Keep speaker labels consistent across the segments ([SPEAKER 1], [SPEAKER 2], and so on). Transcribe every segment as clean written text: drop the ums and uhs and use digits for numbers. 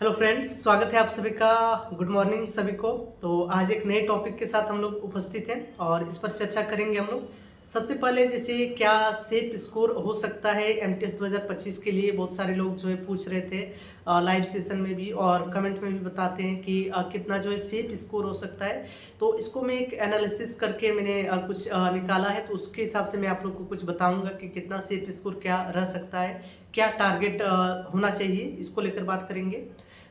[SPEAKER 1] Hello friends, स्वागत है आप सभी का। गुड मॉर्निंग सभी को। तो आज एक नए टॉपिक के साथ हम लोग उपस्थित हैं और इस पर चर्चा करेंगे हम लोग। सबसे पहले जैसे क्या सेफ स्कोर हो सकता है एमटीएस 2025 के लिए। बहुत सारे लोग जो है पूछ रहे थे लाइव सेशन में भी और कमेंट में भी बताते हैं कि कितना जो है सेफ स्कोर हो सकता है। तो इसको मैं एक एनालिसिस करके मैंने कुछ निकाला है, तो उसके हिसाब से मैं आप लोग को कुछ बताऊंगा कि कितना सेफ स्कोर क्या रह सकता है, क्या टारगेट होना चाहिए, इसको लेकर बात करेंगे।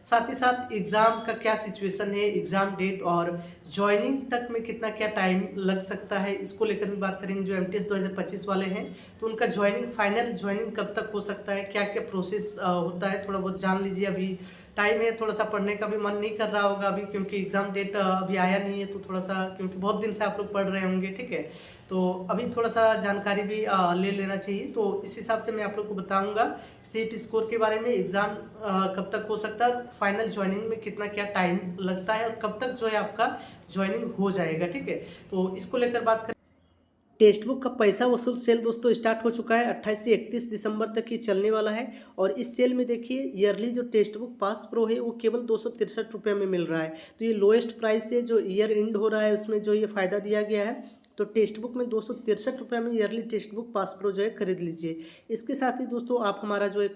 [SPEAKER 1] साथ ही साथ एग्ज़ाम का क्या सिचुएशन है, एग्ज़ाम डेट और ज्वाइनिंग तक में कितना क्या टाइम लग सकता है, इसको लेकर भी बात करेंगे। जो एमटीएस 2025 वाले हैं तो उनका ज्वाइनिंग, फाइनल ज्वाइनिंग कब तक हो सकता है, क्या क्या प्रोसेस होता है, थोड़ा बहुत जान लीजिए। अभी टाइम है, थोड़ा सा पढ़ने का भी मन नहीं कर रहा होगा अभी, क्योंकि एग्ज़ाम डेट अभी आया नहीं है। तो थोड़ा सा, क्योंकि बहुत दिन से आप लोग पढ़ रहे होंगे, ठीक है, तो अभी थोड़ा सा जानकारी भी ले लेना चाहिए। तो इस हिसाब से मैं आप लोग को बताऊंगा सेफ स्कोर के बारे में, एग्ज़ाम कब तक हो सकता है, फाइनल ज्वाइनिंग में कितना क्या टाइम लगता है और कब तक जो है आपका ज्वाइनिंग हो जाएगा, ठीक है। तो इसको लेकर बात करें। टेक्स्ट बुक का पैसा वसूल सेल दोस्तों स्टार्ट हो चुका है। 28 से 31 दिसंबर तक ये चलने वाला है। और इस सेल में देखिए, ईयरली जो टेक्स्ट बुक पास प्रो है वो केवल 263 रुपये में मिल रहा है। तो ये लोएस्ट प्राइस है, जो ईयर एंड हो रहा है उसमें जो ये फ़ायदा दिया गया है। तो टेक्स्ट बुक में 263 रुपये में yearly text book pass pro जो है खरीद लीजिए। इसके साथ ही दोस्तों आप हमारा जो है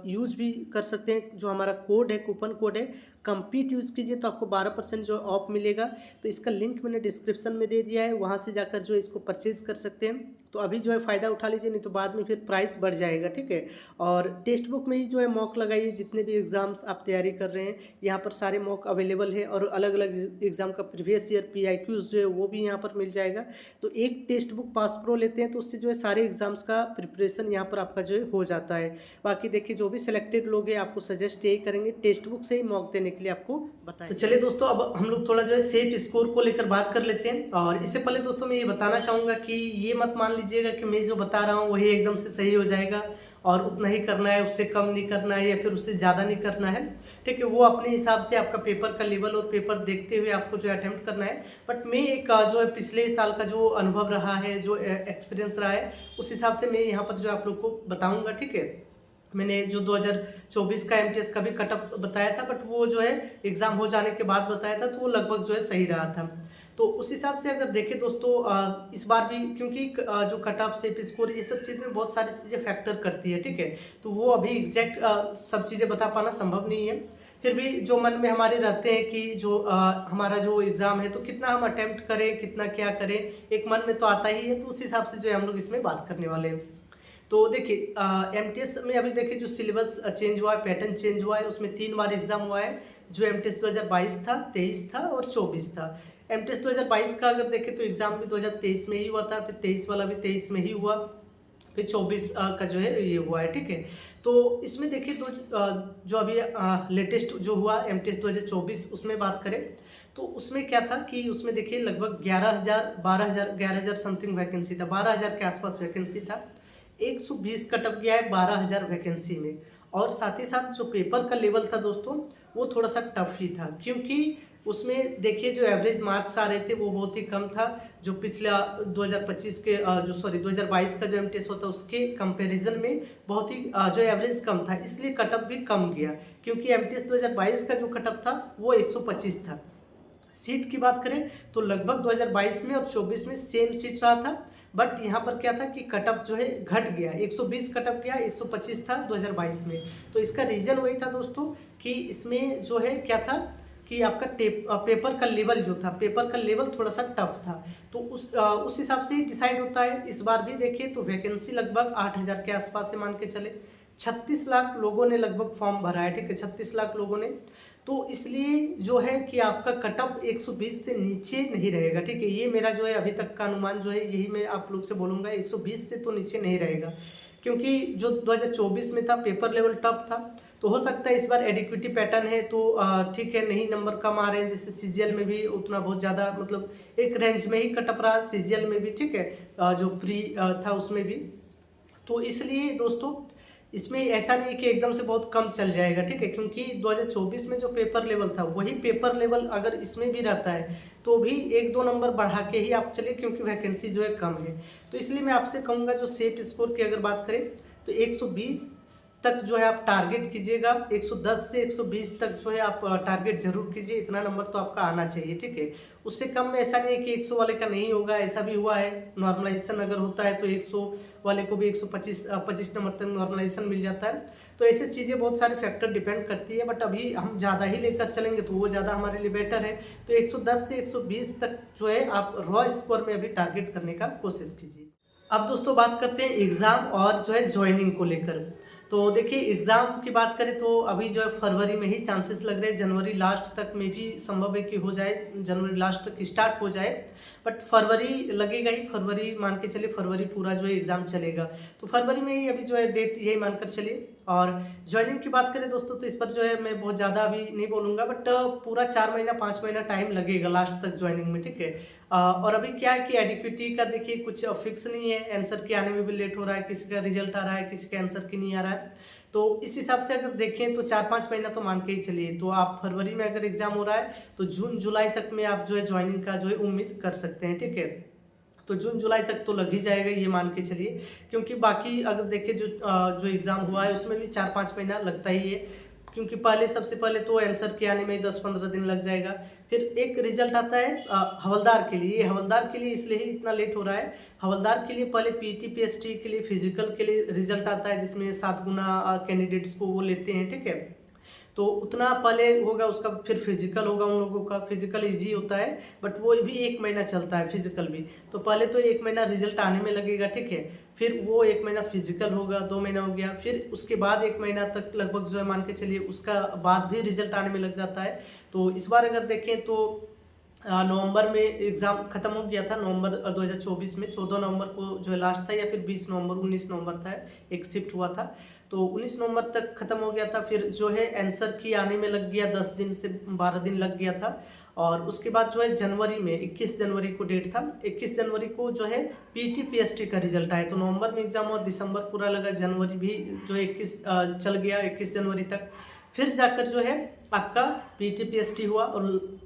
[SPEAKER 1] यूज़ भी कर सकते हैं। जो हमारा कोड है, कूपन कोड है कंप्लीट, यूज़ कीजिए तो आपको 12% जो ऑफ मिलेगा। तो इसका लिंक मैंने डिस्क्रिप्शन में दे दिया है, वहाँ से जाकर जो है इसको परचेज कर सकते हैं। तो अभी जो है फ़ायदा उठा लीजिए, नहीं तो बाद में फिर प्राइस बढ़ जाएगा, ठीक है। और टेक्स्ट बुक में ही जो है मॉक लगाइए, जितने भी एग्ज़ाम्स आप तैयारी कर रहे हैं यहाँ पर सारे मॉक अवेलेबल है। और अलग अलग एग्ज़ाम का प्रीवियस ईयर PIQs जो है वो भी यहाँ पर मिल जाएगा। तो एक टेक्स्ट बुक पास प्रो लेते हैं तो उससे जो है सारे एग्ज़ाम्स का प्रिपरेशन यहाँ पर आपका जो है हो जाता है। बाकी देखिए, जो भी सिलेक्टेड लोग हैं आपको सजेस्ट यही करेंगे टेक्स्ट बुक से ही मॉक देने के लिए आपको बताएं। तो चलिए दोस्तों, अब हम लोग थोड़ा जो है सेफ स्कोर को लेकर बात कर लेते हैं। और इससे पहले दोस्तों मैं ये बताना चाहूँगा कि ये मत मान लीजिएगा कि मैं जो बता रहा हूँ वही एकदम से सही हो जाएगा और उतना ही करना है, उससे कम नहीं करना है या फिर उससे ज़्यादा नहीं करना है, ठीक है। वो अपने हिसाब से आपका पेपर का लेवल और पेपर देखते हुए आपको जो अटेम्प्ट करना है। बट मैं एक जो है पिछले साल का जो अनुभव रहा है, जो एक्सपीरियंस रहा है, उस हिसाब से मैं यहाँ पर जो आप लोग को बताऊँगा, ठीक है। मैंने जो 2024 का एमटीएस का भी कटअप बताया था, बट वो जो है एग्ज़ाम हो जाने के बाद बताया था, तो वो लगभग जो है सही रहा था। तो उस हिसाब से अगर देखें दोस्तों, इस बार भी क्योंकि जो कटअप सेफ स्कोर ये सब चीज़ में बहुत सारी चीज़ें फैक्टर करती है, ठीक है। तो वो अभी एग्जैक्ट सब चीज़ें बता पाना संभव नहीं है। फिर भी जो मन में हमारे रहते हैं कि जो हमारा जो एग्ज़ाम है तो कितना हम अटेम्प्ट करें, कितना क्या करें, एक मन में तो आता ही है। तो उस हिसाब से जो है हम लोग इसमें बात करने वाले हैं। तो देखिए, एमटीएस में अभी देखिए जो सिलेबस चेंज हुआ है, पैटर्न चेंज हुआ है, उसमें 3 बार एग्जाम हुआ है। जो एमटीएस 2022 था, 23 था और 24 था। एमटीएस 2022 का अगर देखें तो एग्जाम भी 2023 में ही हुआ था, फिर 23 वाला भी 23 में ही हुआ, फिर 24 का जो है ये हुआ है, ठीक है। तो इसमें देखिए तो जो अभी लेटेस्ट जो हुआ एमटीएस 2024 उसमें बात करें तो उसमें क्या था कि उसमें देखिए लगभग 11,000 समथिंग वैकेंसी था, 12,000 के आसपास वैकेंसी था। 120 कटअप गया है 12,000 वैकेंसी में। और साथ ही साथ जो पेपर का लेवल था दोस्तों, वो थोड़ा सा टफ ही था, क्योंकि उसमें देखिए जो एवरेज मार्क्स आ रहे थे वो बहुत ही कम था। जो पिछला 2025 के 2022 का जो एमटीएस होता उसके कंपैरिजन में बहुत ही जो एवरेज कम था, इसलिए कटअप भी कम गया। क्योंकि एमटीएस 2022 का जो कटअप था वो 125 था। सीट की बात करें तो लगभग 2022 में और 24 में सेम सीट रहा था। बट यहाँ पर क्या था कि कटअप जो है घट गया, 120 कटअप गया, 125 था 2022 में। तो इसका रीज़न वही था दोस्तों कि इसमें जो है क्या था कि आपका पेपर का लेवल जो था, पेपर का लेवल थोड़ा सा टफ था। तो उस हिसाब से ही डिसाइड होता है। इस बार भी देखिए तो वैकेंसी लगभग 8,000 के आसपास से मान के चले, 36 लाख लोगों ने लगभग फॉर्म भरा है, ठीक है, 36 लाख लोगों ने। तो इसलिए जो है कि आपका कटअप 120 से नीचे नहीं रहेगा, ठीक है। ये मेरा जो है अभी तक का अनुमान जो है, यही मैं आप लोग से बोलूँगा, 120 से तो नीचे नहीं रहेगा। क्योंकि जो 2024 में था पेपर लेवल टफ था। तो हो सकता है इस बार एडिक्विटी पैटर्न है तो ठीक है, नहीं नंबर कम आ रहे हैं। जैसे सीजीएल में भी उतना बहुत ज़्यादा, मतलब एक रेंज में ही कटअप रहा सीजीएल में भी, ठीक है, जो प्री था उसमें भी। तो इसलिए दोस्तों इसमें ऐसा नहीं कि एकदम से बहुत कम चल जाएगा, ठीक है। क्योंकि 2024 में जो पेपर लेवल था वही पेपर लेवल अगर इसमें भी रहता है तो भी 1-2 नंबर बढ़ा के ही आप चलिए, क्योंकि वैकेंसी जो है कम है। तो इसलिए मैं आपसे कहूँगा जो सेफ स्कोर की अगर बात करें तो 120 तक जो है आप टारगेट कीजिएगा। 110 से 120 तक जो है आप टारगेट जरूर कीजिए, इतना नंबर तो आपका आना चाहिए, ठीक है। उससे कम में ऐसा नहीं है कि 100 वाले का नहीं होगा, ऐसा भी हुआ है। नॉर्मलाइजेशन अगर होता है तो 100 वाले को भी 125 नंबर तक नॉर्मलाइजेशन मिल जाता है। तो ऐसे चीज़ें बहुत सारे फैक्टर डिपेंड करती है, बट अभी हम ज़्यादा ही लेकर चलेंगे तो वो ज़्यादा हमारे लिए बेटर है। तो 110 से 120 तक जो है आप रॉ स्कोर में अभी टारगेट करने का कोशिश कीजिए। अब दोस्तों बात करते हैं एग्ज़ाम और जो है ज्वाइनिंग को लेकर। तो देखिए एग्ज़ाम की बात करें तो अभी जो है फरवरी में ही चांसेस लग रहे हैं, जनवरी लास्ट तक में भी संभव है कि हो जाए, जनवरी लास्ट तक स्टार्ट हो जाए, बट फरवरी लगेगा ही। फरवरी मान के चलिए, फरवरी पूरा जो है एग्ज़ाम चलेगा, तो फरवरी में ही अभी जो है डेट यही मानकर चलिए। और ज्वाइनिंग की बात करें दोस्तों तो इस पर जो है मैं बहुत ज़्यादा अभी नहीं बोलूँगा, बट पूरा 4 महीना 5 महीना टाइम लगेगा लास्ट तक ज्वाइनिंग में, ठीक है। और अभी क्या है कि एडिक्विटी का देखिए कुछ फिक्स नहीं है, आंसर के आने में भी लेट हो रहा है, किसी का रिजल्ट आ रहा है, किसी का आंसर की नहीं आ रहा है। तो इस हिसाब से अगर देखें तो 4-5 महीना तो मान के ही चलिए। तो आप फरवरी में अगर एग्जाम हो रहा है तो जून जुलाई तक में आप जो है ज्वाइनिंग का जो है उम्मीद कर सकते हैं, ठीक है। तो जून जुलाई तक तो लग ही जाएगा ये मान के चलिए, क्योंकि बाकी अगर देखें जो एग्ज़ाम हुआ है उसमें भी 4-5 महीना लगता ही है, क्योंकि पहले सबसे पहले तो आंसर के आने में 10-15 दिन लग जाएगा। फिर एक रिजल्ट आता है हवलदार के लिए। हवलदार के लिए इसलिए ही इतना लेट हो रहा है, हवलदार के लिए पहले पीटी पीएसटी के लिए फिजिकल के लिए रिजल्ट आता है, जिसमें 7 गुना कैंडिडेट्स को वो लेते हैं, ठीक है। तो उतना पहले होगा उसका, फिर फिजिकल होगा उन लोगों का। फिजिकल इजी होता है बट वो भी 1 महीना चलता है फिजिकल भी। तो पहले तो 1 महीना रिजल्ट आने में लगेगा, ठीक है। फिर वो 1 महीना फिजिकल होगा, 2 महीना हो गया, फिर उसके बाद 1 महीना तक लगभग जो है मान के चलिए उसका बाद भी रिजल्ट आने में लग जाता है। तो इस बार अगर देखें तो नवंबर में एग्ज़ाम खत्म हो गया था, नवंबर 2024 में 14 नवंबर को जो है लास्ट था, या फिर 20 नवंबर 19 नवंबर था, एक शिफ्ट हुआ था। तो 19 नवंबर तक खत्म हो गया था। फिर जो है आंसर की आने में लग गया 10 दिन से 12 दिन लग गया था। और उसके बाद जो है जनवरी में 21 जनवरी को डेट था, 21 जनवरी को जो है पीटी पीएसटी का रिजल्ट आया। तो नवंबर में एग्जाम हुआ, दिसंबर पूरा लगा, जनवरी भी जो 21 चल गया 21 जनवरी तक। फिर जाकर जो है आपका पीटी पीएसटी हुआ और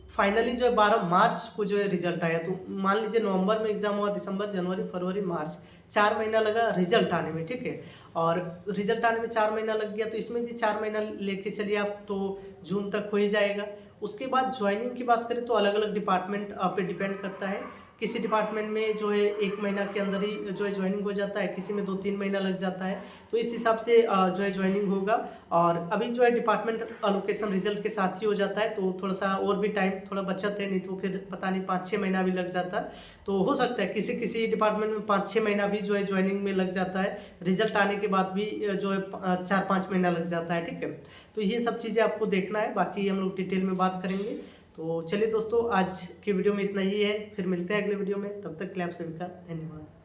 [SPEAKER 1] फाइनली जो है 12 मार्च को जो है रिजल्ट आया। तो मान लीजिए नवंबर में एग्जाम हुआ, दिसंबर जनवरी फरवरी मार्च 4 महीना लगा रिजल्ट आने में, ठीक है। और रिजल्ट आने में 4 महीना लग गया, तो इसमें भी 4 महीना लेके चलिए आप, तो जून तक हो ही जाएगा। उसके बाद ज्वाइनिंग की बात करें तो अलग अलग डिपार्टमेंट पे डिपेंड करता है। किसी डिपार्टमेंट में जो है 1 महीना के अंदर ही जो है ज्वाइनिंग हो जाता है, किसी में 2-3 महीना लग जाता है। तो इस हिसाब से जो है ज्वाइनिंग होगा। और अभी जो है डिपार्टमेंट अलोकेशन रिजल्ट के साथ ही हो जाता है, तो थोड़ा सा और भी टाइम थोड़ा बचत है, नहीं तो फिर पता नहीं 5-6 महीना भी लग जाता है। तो हो सकता है किसी किसी डिपार्टमेंट में 5-6 महीना भी जो है ज्वाइनिंग में लग जाता है, रिजल्ट आने के बाद भी जो है 4-5 महीना लग जाता है, ठीक है। तो ये सब चीज़ें आपको देखना है, बाकी हम लोग डिटेल में बात करेंगे। तो चलिए दोस्तों, आज की वीडियो में इतना ही है, फिर मिलते हैं अगले वीडियो में, तब तक के लिए आप सभी का धन्यवाद।